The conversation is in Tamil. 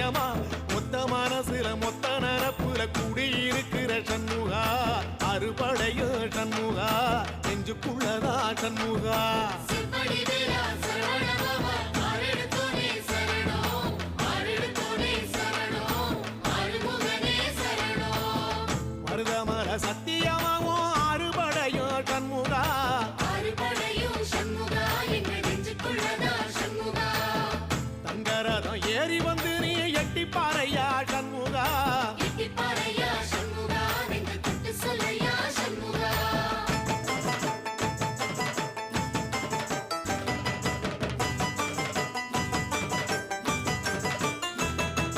சத்தியமா மொத்த மனசுல மொத்த நரப்புல குடியிருக்கிற சண்முகா அறுபடையோ சண்முகா நெஞ்சுக்குள்ளதா சண்முகா மருதமர சத்தியமாவும் அறுபடையோ சண்முகா தங்கரதம் ஏறி வந்து நீ எட்டி பாறையா சண்முகா